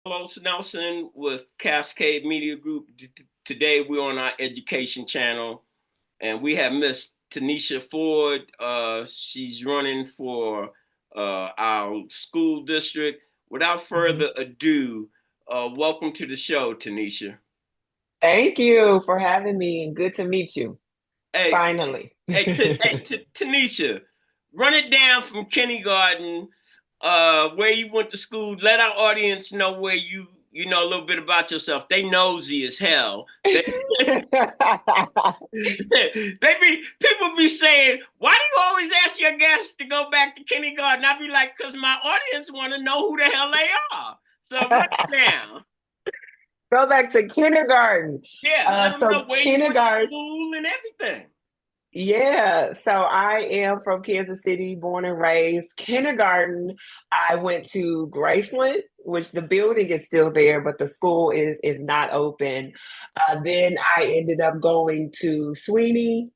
Nelson with Cascade Media Group. Today we're on our education channel, and we have Miss Tanesha Ford. She's running for our school district. Without Mhm. further ado, welcome to the show, Tanesha. Thank you for having me and good to meet you. Hey, Finally. Tanisha, run it down from kindergarten, where you went to school. Let our audience know where you know a little bit about yourself. They nosy as hell. They, they be people be saying, "Why do you always ask your guests to go back to kindergarten?" I be like, "Cause my audience want to know who the hell they are." So run it down. Go back to kindergarten. Yeah, let them know So where you went to kindergarten, school and everything. yeah. So I am from Kansas City, born and raised. Kindergarten, I went to Graceland, which the building is still there, but the school is not open. Then I ended up going to Sweeney.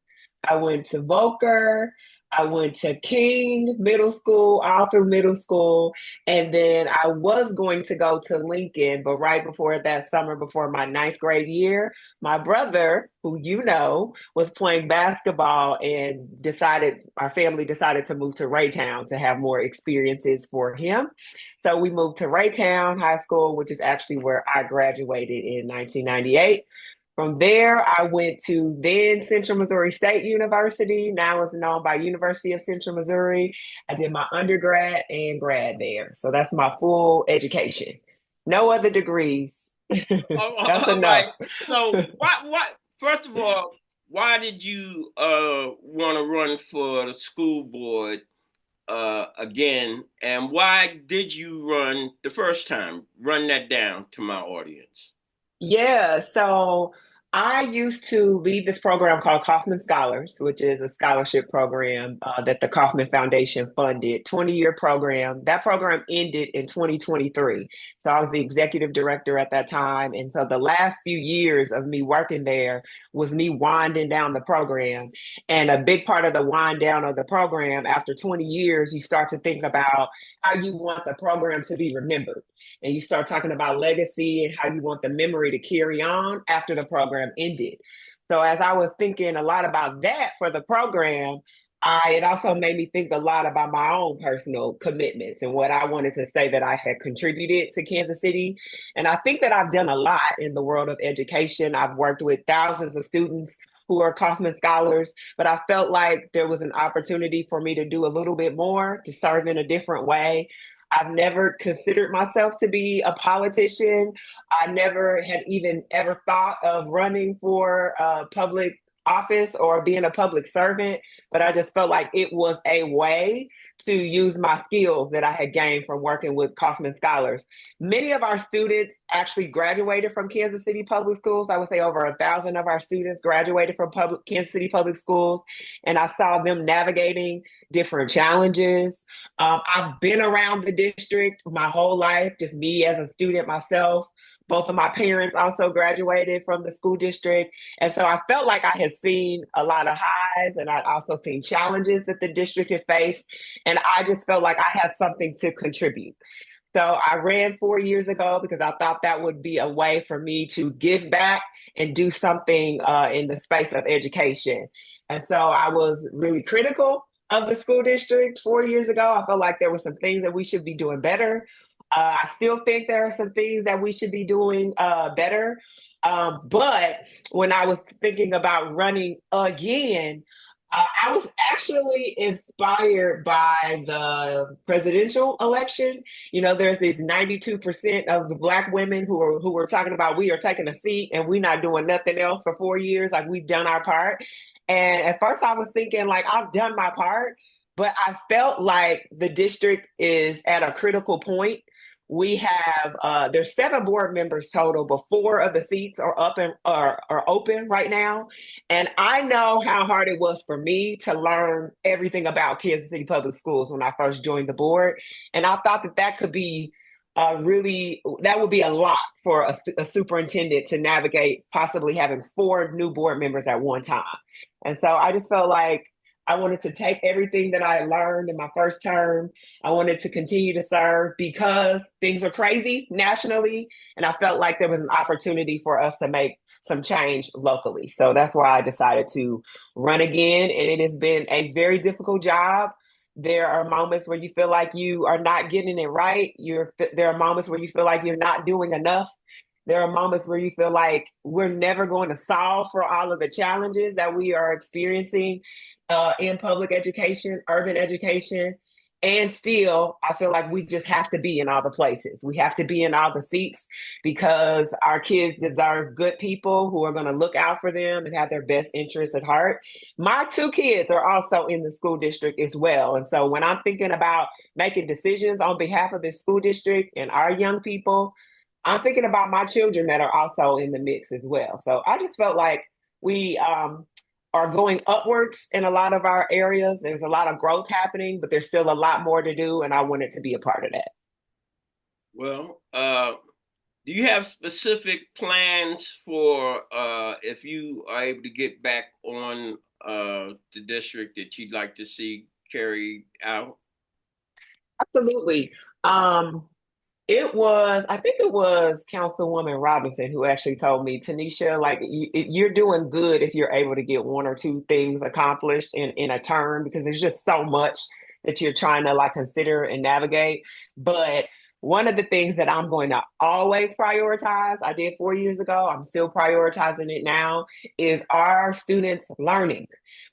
I went to Volker. I went to King Middle School, all through middle school. And then I was going to go to Lincoln, but right before that summer, before my ninth grade year, my brother, who you know, was playing basketball and our family decided to move to Raytown to have more experiences for him. So we moved to Raytown High School, which is actually where I graduated in 1998. From there, I went to then Central Missouri State University. Now it's known by University of Central Missouri. I did my undergrad and grad there. So that's my full education. No other degrees. That's All enough. right. So first of all, why did you want to run for the school board again, and why did you run the first time? Run that down to my audience. Yeah, so I used to lead this program called Kauffman Scholars, which is a scholarship program that the Kauffman Foundation funded, 20-year program. That program ended in 2023. So I was the executive director at that time. And so the last few years of me working there was me winding down the program. And a big part of the wind down of the program, after 20 years, you start to think about how you want the program to be remembered, and you start talking about legacy and how you want the memory to carry on after the program ended. So as I was thinking a lot about that for the program, it also made me think a lot about my own personal commitments and what I wanted to say that I had contributed to Kansas City. And I think that I've done a lot in the world of education. I've worked with thousands of students who are Kauffman scholars, but I felt like there was an opportunity for me to do a little bit more, to serve in a different way. I've never considered myself to be a politician. I never had even ever thought of running for public office or being a public servant, but I just felt like it was a way to use my skills that I had gained from working with Kauffman Scholars. Many of our students actually graduated from Kansas City Public Schools. I would say over 1,000 of our students graduated from Kansas City Public Schools, and I saw them navigating different challenges. I've been around the district my whole life, just me as a student myself. Both of my parents also graduated from the school district. And so I felt like I had seen a lot of highs and I'd also seen challenges that the district had faced. And I just felt like I had something to contribute. So I ran 4 years ago because I thought that would be a way for me to give back and do something in the space of education. And so I was really critical of the school district 4 years ago. I felt like there were some things that we should be doing better. I still think there are some things that we should be doing better. But when I was thinking about running again, I was actually inspired by the presidential election. You know, there's these 92% of the Black women who are talking about we are taking a seat and we're not doing nothing else for 4 years, like we've done our part. And at first I was thinking like I've done my part, but I felt like the district is at a critical point. We have there's 7 board members total, but 4 of the seats are up and are open right now. And I know how hard it was for me to learn everything about Kansas City Public Schools when I first joined the board. And I thought that that could be that would be a lot for a superintendent to navigate, possibly having 4 new board members at one time. And so I just felt like I wanted to take everything that I learned in my first term. I wanted to continue to serve because things are crazy nationally. And I felt like there was an opportunity for us to make some change locally. So that's why I decided to run again. And it has been a very difficult job. There are moments where you feel like you are not getting it right. There are moments where you feel like you're not doing enough. There are moments where you feel like we're never going to solve for all of the challenges that we are experiencing in public education, urban education. And still, I feel like we just have to be in all the places. We have to be in all the seats because our kids deserve good people who are going to look out for them and have their best interests at heart. My two kids are also in the school district as well. And so when I'm thinking about making decisions on behalf of this school district and our young people, I'm thinking about my children that are also in the mix as well. So I just felt like we are going upwards in a lot of our areas. There's a lot of growth happening, but there's still a lot more to do, and I wanted to be a part of that. Well, do you have specific plans for if you are able to get back on the district that you'd like to see carried out? Absolutely. I think it was Councilwoman Robinson who actually told me, Tanesha, like you're doing good if you're able to get one or two things accomplished in a term because there's just so much that you're trying to like consider and navigate. But one of the things that I'm going to always prioritize, I did 4 years ago, I'm still prioritizing it now, is our students learning.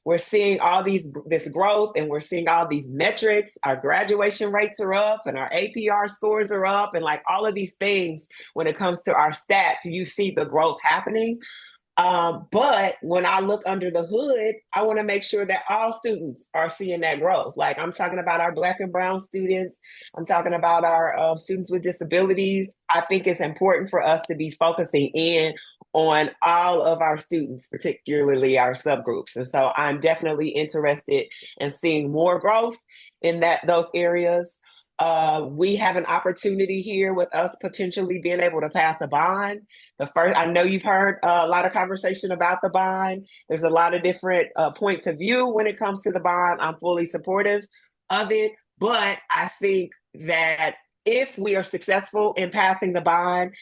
We're seeing all this growth and we're seeing all these metrics. Our graduation rates are up and our APR scores are up and like all of these things when it comes to our stats, you see the growth happening. But when I look under the hood, I want to make sure that all students are seeing that growth. Like I'm talking about our Black and Brown students, I'm talking about our students with disabilities. I think it's important for us to be focusing in on all of our students, particularly our subgroups. And so I'm definitely interested in seeing more growth in those areas. We have an opportunity here with us potentially being able to pass a bond. I know you've heard a lot of conversation about the bond. There's a lot of different points of view when it comes to the bond. I'm fully supportive of it, but I think that if we are successful in passing the bond,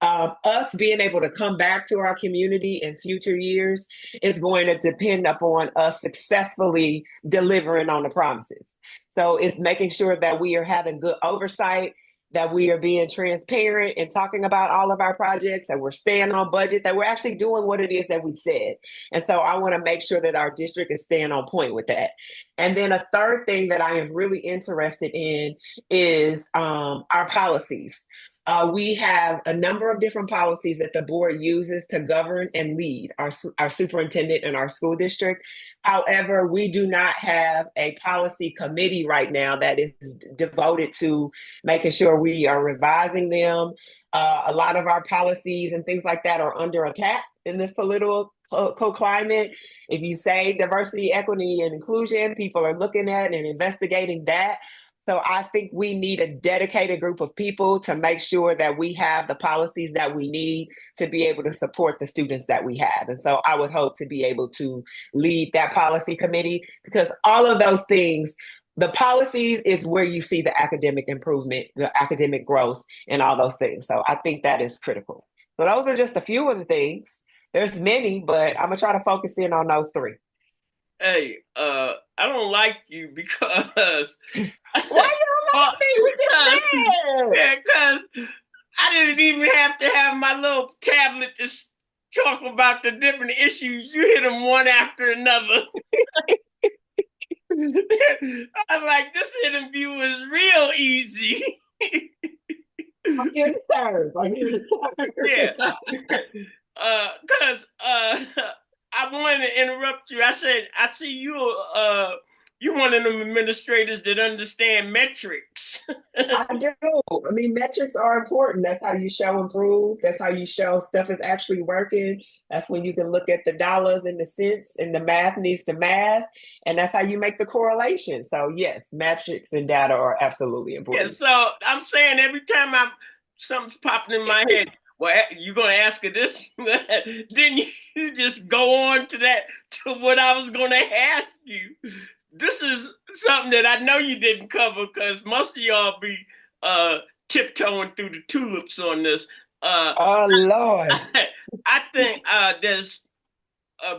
us being able to come back to our community in future years is going to depend upon us successfully delivering on the promises. So it's making sure that we are having good oversight, that we are being transparent and talking about all of our projects, that we're staying on budget, that we're actually doing what it is that we said. And so I want to make sure that our district is staying on point with that. And then a third thing that I am really interested in is our policies. We have a number of different policies that the board uses to govern and lead our superintendent and our school district. However, we do not have a policy committee right now that is devoted to making sure we are revising them. A lot of our policies and things like that are under attack in this political climate. If you say diversity, equity, and inclusion, people are looking at and investigating that. So I think we need a dedicated group of people to make sure that we have the policies that we need to be able to support the students that we have. And so I would hope to be able to lead that policy committee because all of those things, the policies is where you see the academic improvement, the academic growth, and all those things. So I think that is critical. So those are just a few of the things. There's many, but I'm gonna try to focus in on those three. Hey, I don't like you because why you don't like me? We just said. Yeah, because I didn't even have to have my little tablet to talk about the different issues. You hit them one after another. I'm like, this interview is real easy. I'm here to serve. I'm here to serve. Yeah. Because I wanted to interrupt you. I said, I see you're one of them administrators that understand metrics. I do. I mean, metrics are important. That's how you show improve. That's how you show stuff is actually working. That's when you can look at the dollars and the cents and the math needs to math. And that's how you make the correlation. So yes, metrics and data are absolutely important. Yeah, so I'm saying every time something's popping in my head, Well, you're going to ask her this? Didn't you just go on to that, to what I was going to ask you? This is something that I know you didn't cover because most of y'all be tiptoeing through the tulips on this. Oh Lord. I think there's,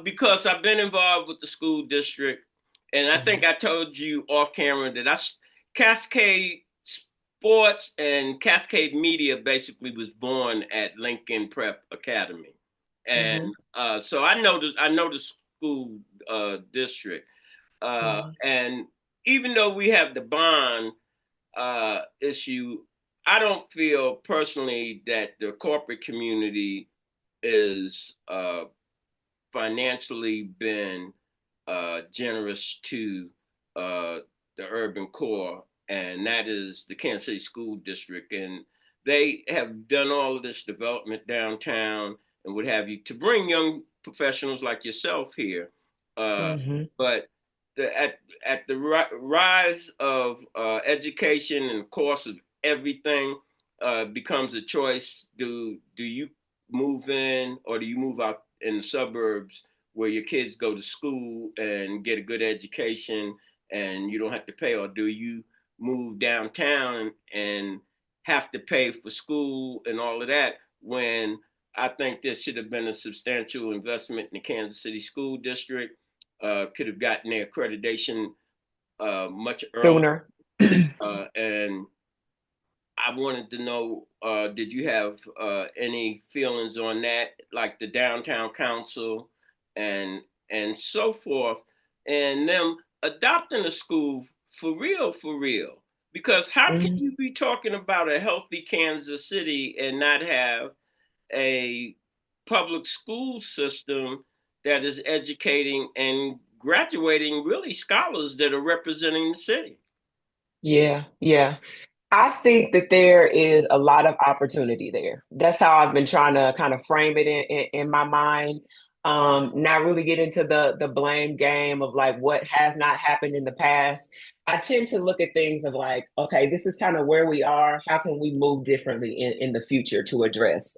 because I've been involved with the school district, and I think Mhm. I told you off camera that Cascade Sports and Cascade Media basically was born at Lincoln Prep Academy, and Mhm. so I know the school district, Mhm. and even though we have the bond issue, I don't feel personally that the corporate community is financially been generous to uh, the urban core, and that is the Kansas City School District. And they have done all of this development downtown and what have you to bring young professionals like yourself here. Uh, Mhm. but at the rise of education and cost of everything becomes a choice. Do you move in or do you move out in the suburbs where your kids go to school and get a good education and you don't have to pay, or do you move downtown and have to pay for school and all of that, when I think there should have been a substantial investment in the Kansas City School District, could have gotten their accreditation much earlier. Sooner. And I wanted to know, did you have any feelings on that, like the downtown council and so forth, and them adopting a school for real, for real? Because how can Mhm. you be talking about a healthy Kansas City and not have a public school system that is educating and graduating really scholars that are representing the city? Yeah, yeah. I think that there is a lot of opportunity there. That's how I've been trying to kind of frame it in my mind. Not really get into the blame game of like what has not happened in the past. I tend to look at things of like, okay, this is kind of where we are. How can we move differently in the future to address?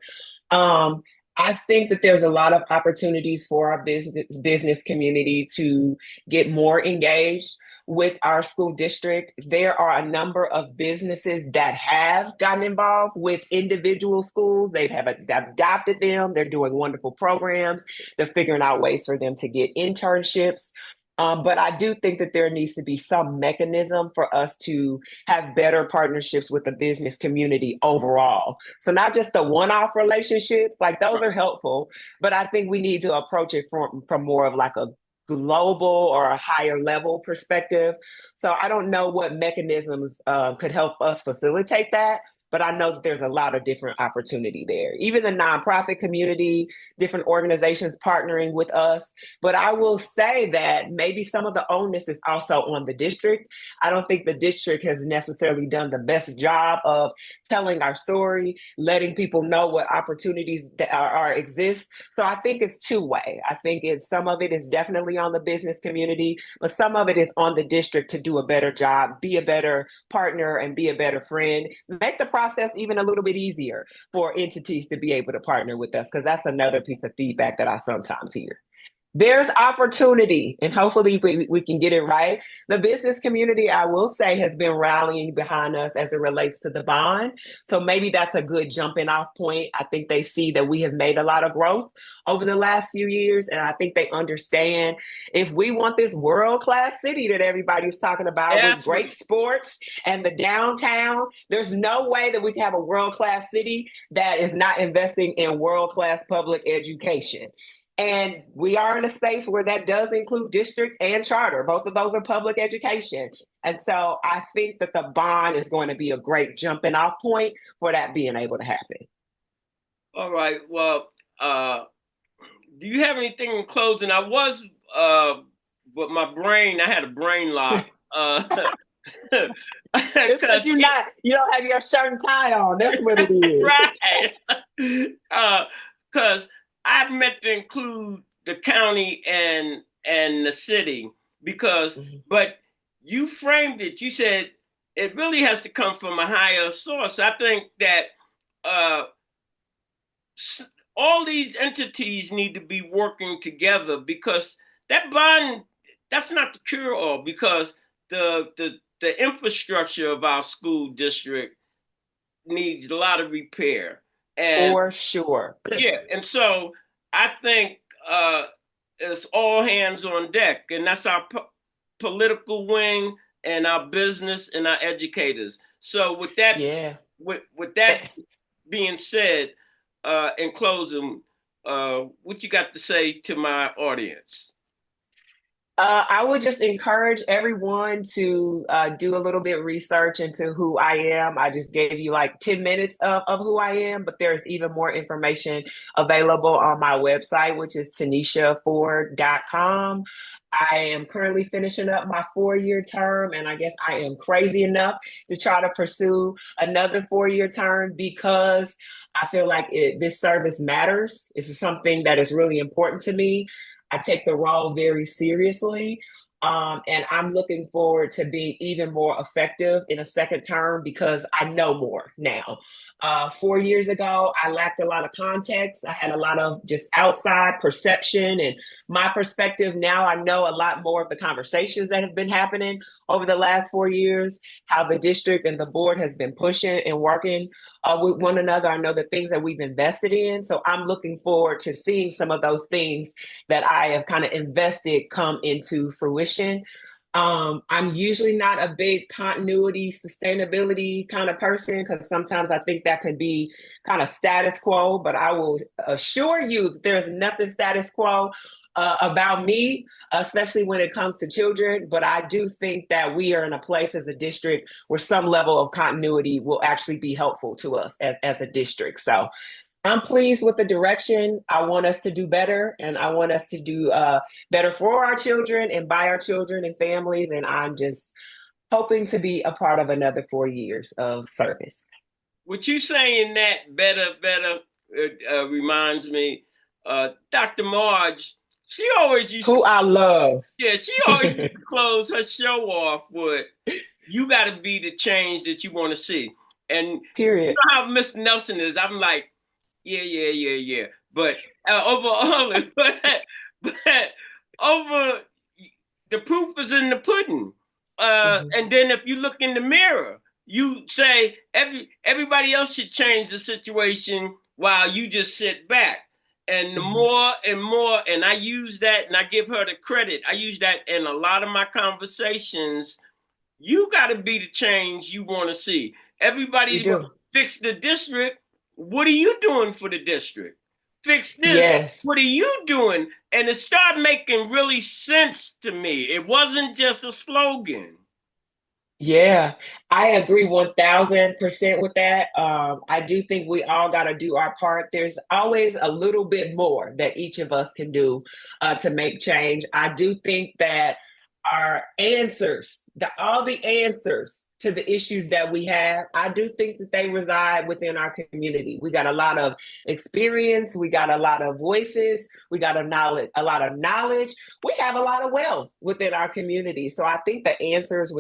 Um, I think that there's a lot of opportunities for our business community to get more engaged with our school district. There are a number of businesses that have gotten involved with individual schools. They have adopted them. They're doing wonderful programs. They're figuring out ways for them to get internships. But I do think that there needs to be some mechanism for us to have better partnerships with the business community overall. So not just the one-off relationships, like those are helpful, but I think we need to approach it from more of like a global or a higher level perspective. So I don't know what mechanisms could help us facilitate that, but I know that there's a lot of different opportunity there. Even the nonprofit community, different organizations partnering with us. But I will say that maybe some of the onus is also on the district. I don't think the district has necessarily done the best job of telling our story, letting people know what opportunities that are exist. So I think it's two way. I think it's some of it is definitely on the business community, but some of it is on the district to do a better job, be a better partner, and be a better friend. Make the process even a little bit easier for entities to be able to partner with us, because that's another piece of feedback that I sometimes hear. There's opportunity, and hopefully we can get it right. The business community, I will say, has been rallying behind us as it relates to the bond. So maybe that's a good jumping off point. I think they see that we have made a lot of growth over the last few years. And I think they understand if we want this world class city that everybody's talking about with That's what. great sports and the downtown, there's no way that we can have a world class city that is not investing in world class public education. And we are in a space where that does include district and charter. Both of those are public education. And so I think that the bond is going to be a great jumping off point for that being able to happen. All right. Well, uh, do you have anything in closing? Uh, but I had a brain lock. It's because Because you don't have your shirt and tie on. That's what it is. right. Because I meant to include the county and the city because, Mhm. but you framed it. You said it really has to come from a higher source. I think that uh, all these entities need to be working together, because that bond, that's not the cure all, because the infrastructure of our school district needs a lot of repair. And For sure. yeah, and so I think it's all hands on deck, and that's our political wing and our business and our educators. So with that, Yeah. with that being said, in closing, what you got to say to my audience? I would just encourage everyone to do a little bit of research into who I am. I just gave you like 10 minutes of who I am, but there's even more information available on my website, which is TaneshaFord.com. I am currently finishing up my 4-year term, and I guess I am crazy enough to try to pursue another 4-year term because I feel like this service matters. It's something that is really important to me. I take the role very seriously. And I'm looking forward to being even more effective in a second term because I know more now. 4 years ago, I lacked a lot of context. I had a lot of just outside perception and my perspective. Now I know a lot more of the conversations that have been happening over the last 4 years, how the district and the board has been pushing and working with one another. I know the things that we've invested in. So I'm looking forward to seeing some of those things that I have kind of invested come into fruition. I'm usually not a big continuity, sustainability kind of person because sometimes I think that can be kind of status quo, but I will assure you that there's nothing status quo about me, especially when it comes to children. But I do think that we are in a place as a district where some level of continuity will actually be helpful to us as a district. So I'm pleased with the direction. I want us to do better, and I want us to do better for our children and by our children and families. And I'm just hoping to be a part of another 4 years of service. What you saying that better reminds me, Dr. Marge, she always used to, Who I love. yeah, she always used to close her show off with, you got to be the change that you want to see. And you Period. know how Mr. Nelson is. I'm like, yeah. But overall, but over, the proof is in the pudding. And then if you look in the mirror, you say everybody else should change the situation while you just sit back. And the more and more, and I use that, and I give her the credit. I use that in a lot of my conversations. You got to be the change you want to see. Everybody want to fix the district. What are you doing for the district? Fix this. Yes. What are you doing? And it started making really sense to me. It wasn't just a slogan. Yeah, I agree 1000% with that. I do think we all got to do our part. There's always a little bit more that each of us can do to make change. I do think that our answers, all the answers to the issues that we have, I do think that they reside within our community. We got a lot of experience, we got a lot of voices, we got a lot of knowledge. We have a lot of wealth within our community. So I think the answers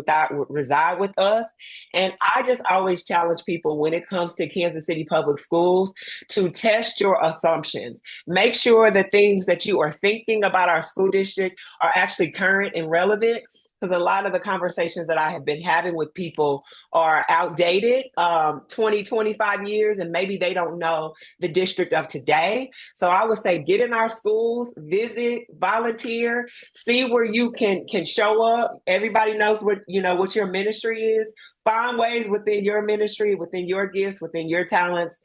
reside with us. And I just always challenge people when it comes to Kansas City Public Schools to test your assumptions. Make sure the things that you are thinking about our school district are actually current and relevant, because a lot of the conversations that I have been having with people are outdated, 20, 25 years, and maybe they don't know the district of today. So I would say get in our schools, visit, volunteer, see where you can show up. Everybody knows what your ministry is. Find ways within your ministry, within your gifts, within your talents,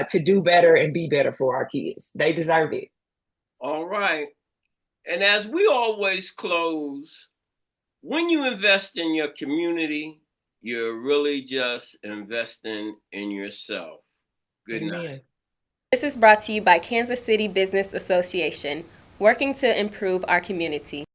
to do better and be better for our kids. They deserve it. All right. And as we always close, when you invest in your community, you're really just investing in yourself. Good night. This is brought to you by Kansas City Business Association, working to improve our community.